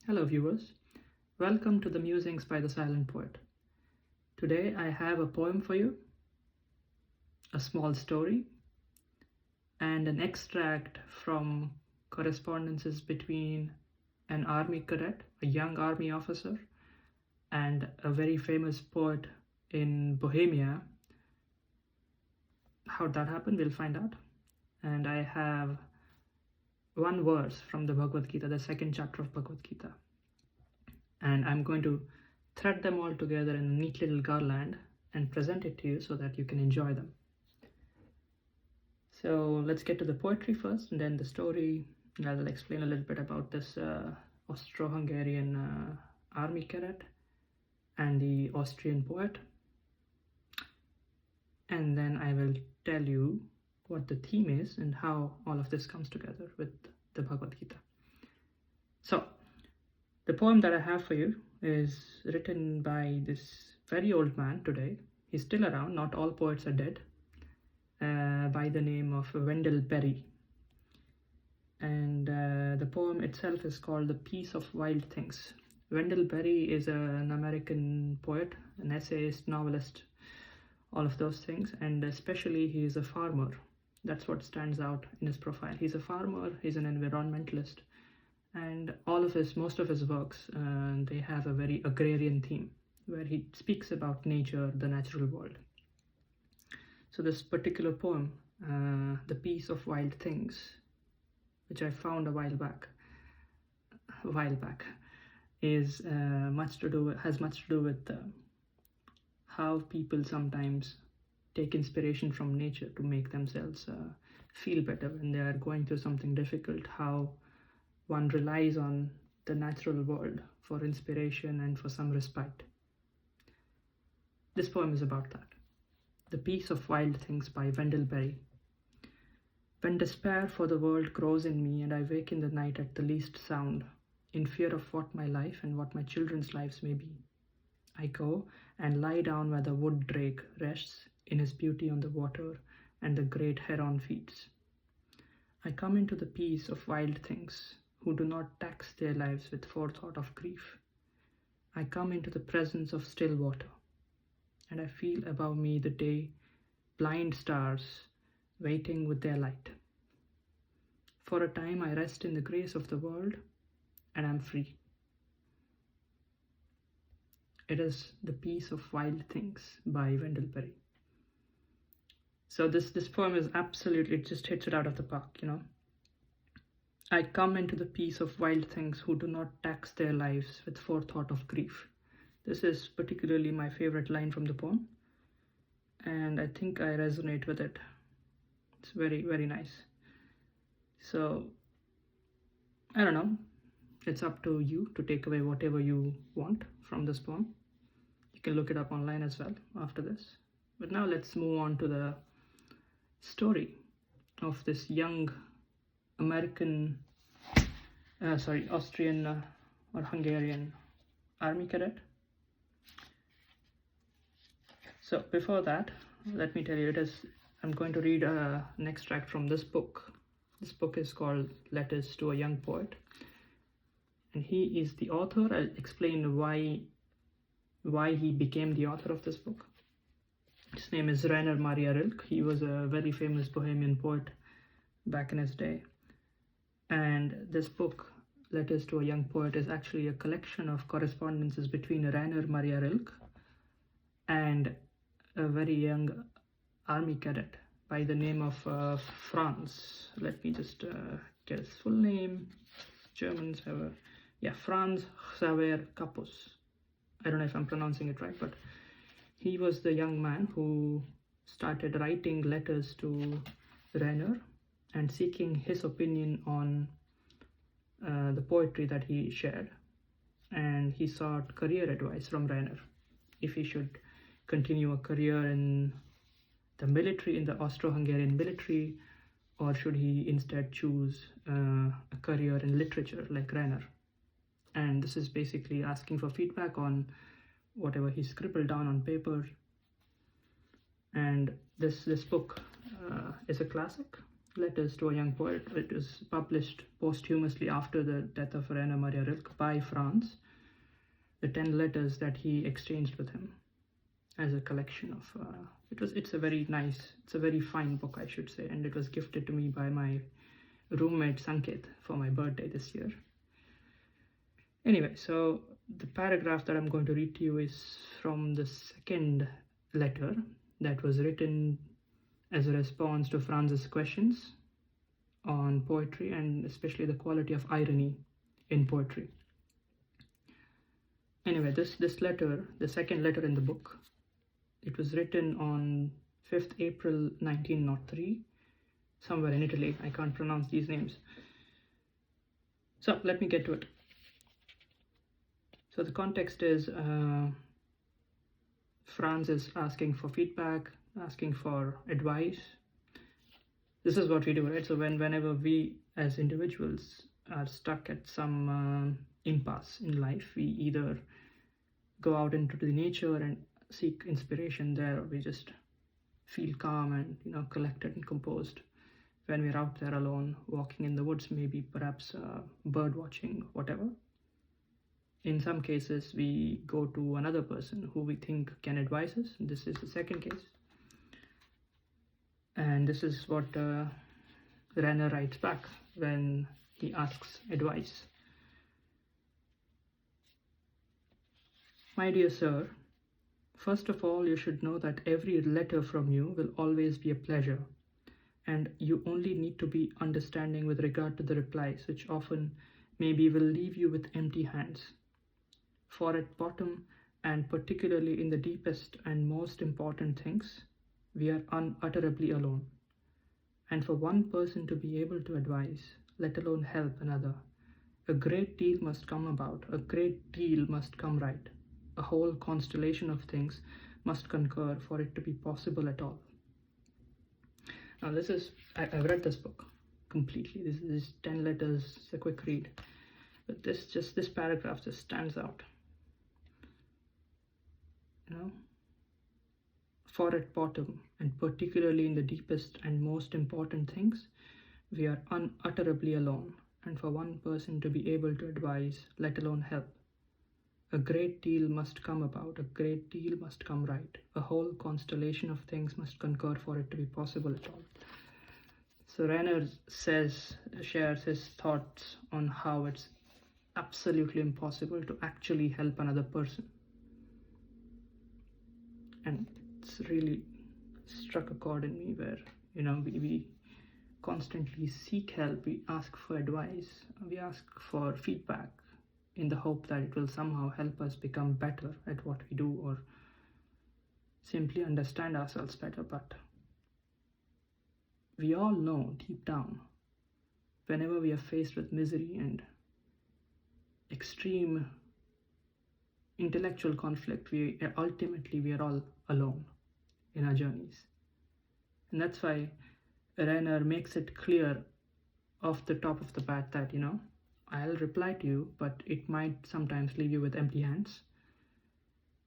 Hello viewers, welcome to the Musings by the Silent Poet. Today I have a poem for you, a small story, and an extract from correspondences between an army cadet, a young army officer, and a very famous poet in Bohemia. How that happened, we'll find out. And I have one verse from the Bhagavad Gita, the second chapter of Bhagavad Gita. And I'm going to thread them all together in a neat little garland and present it to you so that you can enjoy them. So let's get to the poetry first, and then the story. I'll explain a little bit about this Austro-Hungarian army cadet and the Austrian poet. And then I will tell you what the theme is and how all of this comes together with the Bhagavad Gita. So, the poem that I have for you is written by this very old man today. He's still around, not all poets are dead, by the name of Wendell Berry. And the poem itself is called The Peace of Wild Things. Wendell Berry is an American poet, an essayist, novelist, all of those things, and especially he is a farmer. That's what stands out in his profile. He's a farmer, he's an environmentalist, and most of his works, they have a very agrarian theme where he speaks about nature, the natural world. So this particular poem, The Peace of Wild Things, which I found a while back, is has much to do with how people sometimes take inspiration from nature to make themselves feel better when they are going through something difficult, how one relies on the natural world for inspiration and for some respite. This poem is about that. The Peace of Wild Things by Wendell Berry. When despair for the world grows in me and I wake in the night at the least sound, in fear of what my life and what my children's lives may be, I go and lie down where the wood drake rests in his beauty on the water and the great heron feeds. I come into the peace of wild things who do not tax their lives with forethought of grief. I come into the presence of still water, and I feel above me the day, blind stars waiting with their light. For a time I rest in the grace of the world, and I'm free. It is The Peace of Wild Things by Wendell Berry. So this poem is absolutely, it just hits it out of the park, you know. I come into the peace of wild things who do not tax their lives with forethought of grief. This is particularly my favorite line from the poem, and I think I resonate with it. It's very, very nice. So, I don't know. It's up to you to take away whatever you want from this poem. You can look it up online as well after this. But now let's move on to the story of this young Austrian or Hungarian army cadet. So before that, let me tell you, I'm going to read an extract from this book. This book is called Letters to a Young Poet, and he is the author. I'll explain why he became the author of this book. His name is Rainer Maria Rilke. He was a very famous Bohemian poet back in his day. And this book, Letters to a Young Poet, is actually a collection of correspondences between Rainer Maria Rilke and a very young army cadet by the name of Franz. Let me just get his full name. Germans have Franz Xaver Kappus. I don't know if I'm pronouncing it right, but he was the young man who started writing letters to Rainer and seeking his opinion on the poetry that he shared. And he sought career advice from Rainer, if he should continue a career in the military, in the Austro-Hungarian military, or should he instead choose a career in literature like Rainer. And this is basically asking for feedback on whatever he scribbled down on paper. And this book is a classic. Letters to a Young Poet. It was published posthumously after the death of Rainer Maria Rilke by Franz. The 10 letters that he exchanged with him as a collection of. It's a very fine book, I should say, and it was gifted to me by my roommate Sanket for my birthday this year. Anyway, so the paragraph that I'm going to read to you is from the second letter that was written as a response to Franz's questions on poetry, and especially the quality of irony in poetry. Anyway, this letter, the second letter in the book, it was written on 5th April 1903, somewhere in Italy. I can't pronounce these names. So let me get to it. So the context is Franz is asking for feedback, asking for advice. This is what we do, right? So whenever we as individuals are stuck at some impasse in life, we either go out into the nature and seek inspiration there, or we just feel calm and collected and composed when we're out there alone, walking in the woods, maybe perhaps bird watching, whatever. In some cases, we go to another person who we think can advise us. This is the second case. And this is what Rainer writes back when he asks advice. My dear sir, first of all, you should know that every letter from you will always be a pleasure, and you only need to be understanding with regard to the replies, which often maybe will leave you with empty hands. For at bottom, and particularly in the deepest and most important things, we are unutterably alone. And for one person to be able to advise, let alone help another, a great deal must come about, a great deal must come right. A whole constellation of things must concur for it to be possible at all. Now I've read this book completely. This is 10 letters, it's a quick read. But this paragraph just stands out. For at bottom, and particularly in the deepest and most important things, we are unutterably alone, and for one person to be able to advise, let alone help, a great deal must come about, a great deal must come right. A whole constellation of things must concur for it to be possible at all. So Rainer shares his thoughts on how it's absolutely impossible to actually help another person. And it's really struck a chord in me where, we constantly seek help, we ask for advice, we ask for feedback in the hope that it will somehow help us become better at what we do, or simply understand ourselves better. But we all know deep down, whenever we are faced with misery and extreme intellectual conflict, we are all alone in our journeys. And that's why Rainer makes it clear off the top of the bat that, I'll reply to you, but it might sometimes leave you with empty hands,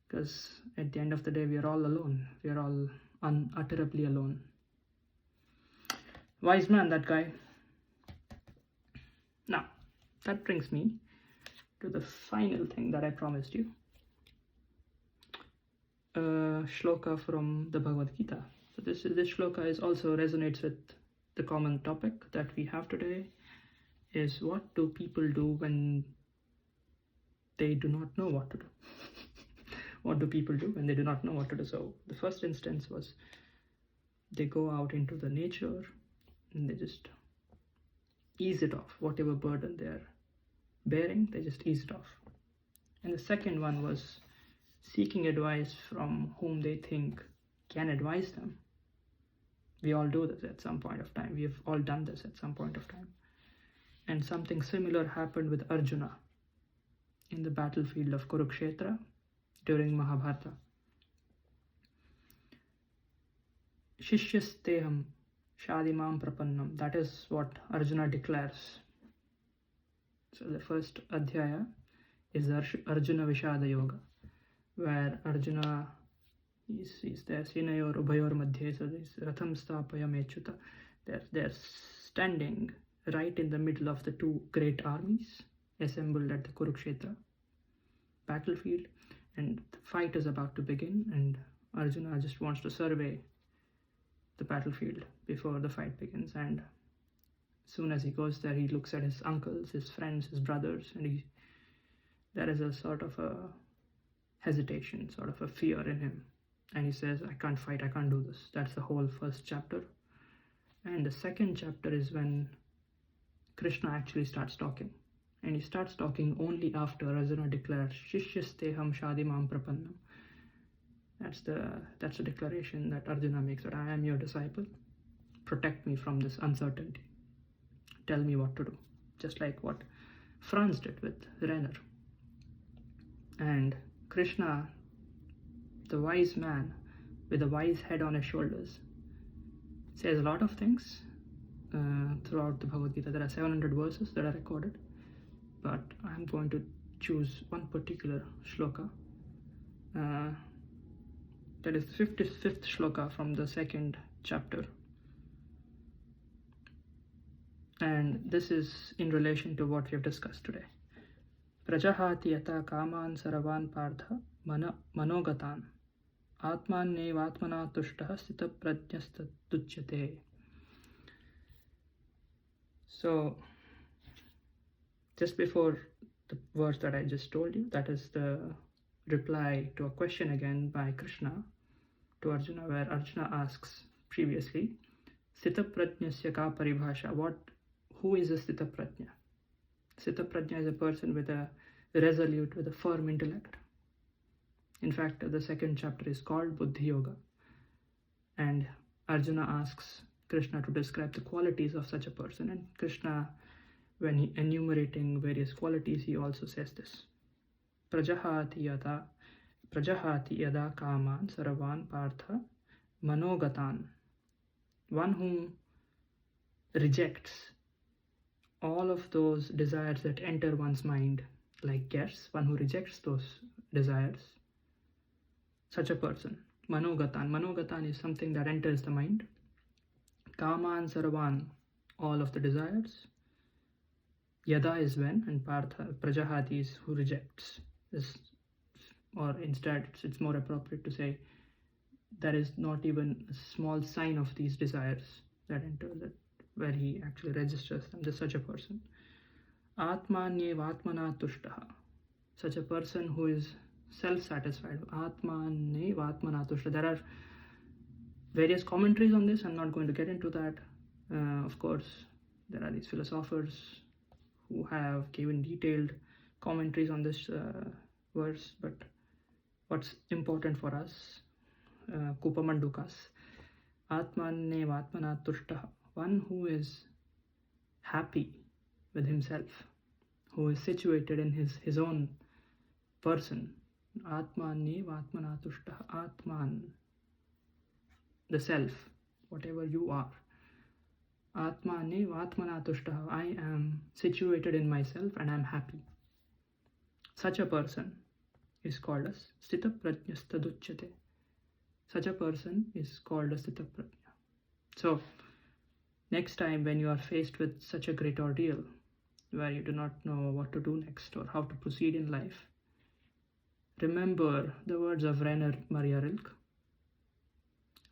because at the end of the day, we are all alone. We are all unutterably alone. Wise man, that guy. Now, that brings me to the final thing that I promised you. Shloka from the Bhagavad Gita. So this shloka also resonates with the common topic that we have today, is what do people do when they do not know what to do? What do people do when they do not know what to do? So the first instance was they go out into the nature and they just ease it off. Whatever burden they're bearing, they just ease it off. And the second one was seeking advice from whom they think can advise them. We all do this at some point of time. We have all done this at some point of time. And something similar happened with Arjuna in the battlefield of Kurukshetra during Mahabharata. Shishyasteham shadimam prapannam. That is what Arjuna declares. So the first adhyaya is Arjuna Vishada Yoga, where Arjuna is there, Sinayor Ubhayor Madhye, so this Ratham Stapaya Mechuta. They're standing right in the middle of the two great armies assembled at the Kurukshetra battlefield, and the fight is about to begin, and Arjuna just wants to survey the battlefield before the fight begins. And as soon as he goes there, he looks at his uncles, his friends, his brothers, and there is a sort of a hesitation, sort of a fear in him, and he says, I can't fight, I can't do this. That's the whole first chapter. And the second chapter is when Krishna actually starts talking, and he starts talking only after Arjuna declares Shishyasteham Shadimam Prapannam. That's the declaration that Arjuna makes, that I am your disciple. Protect me from this uncertainty. Tell me what to do. Just like what Franz did with Renner. And Krishna, the wise man with a wise head on his shoulders, says a lot of things throughout the Bhagavad Gita. There are 700 verses that are recorded, but I'm going to choose one particular shloka. That is the 55th shloka from the second chapter. And this is in relation to what we have discussed today. Prajahati yata kaman saravan partha manogatan atmannevatmana tushtaha sita prajnasta tuchyate. So, just before the verse that I just told you, that is the reply to a question again by Krishna to Arjuna, where Arjuna asks previously, Sthita Prajnasya ka paribhasha, who is a Sthita Prajna? Sthita Prajna is a person with a resolute, with a firm intellect. In fact, the second chapter is called Buddhi Yoga, and Arjuna asks Krishna to describe the qualities of such a person, and Krishna, when he enumerating various qualities, he also says this. Prajahati yada kaman saravan partha manogatan. One who rejects all of those desires that enter one's mind like guests, one who rejects those desires, such a person. Manogatan is something that enters the mind. Kaman saravan, all of the desires. Yada is when, and Partha, Prajahati is who rejects. Or instead, it's more appropriate to say there is not even a small sign of these desires that enter, that where he actually registers them. There's such a person. Atmanyevatmana tushtaha, such a person who is self-satisfied. Atmanyevatmana tushtaha. There are various commentaries on this. I'm not going to get into that. Of course, there are these philosophers who have given detailed commentaries on this verse, but what's important for us, Kupamandukas, Atmanyevatmana tushtaha, one who is happy with himself, who is situated in his own person. Atmanyevatmana tushtaha, Atman, the self, whatever you are. Atmanyevatmana tushtaha, I am situated in myself and I am happy. Such a person is called as Sthita Prajnasta Duchyate. Such a person is called as Sthita Prajna. So, next time when you are faced with such a great ordeal, where you do not know what to do next or how to proceed in life, remember the words of Rainer Maria Rilke.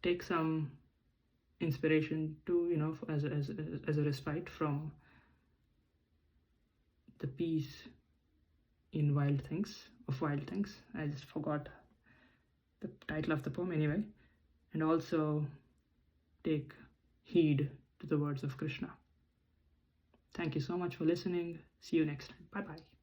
Take some inspiration to, as a respite from the peace in Wild Things. I just forgot the title of the poem anyway. And also take heed to the words of Krishna. Thank you so much for listening. See you next time. Bye-bye.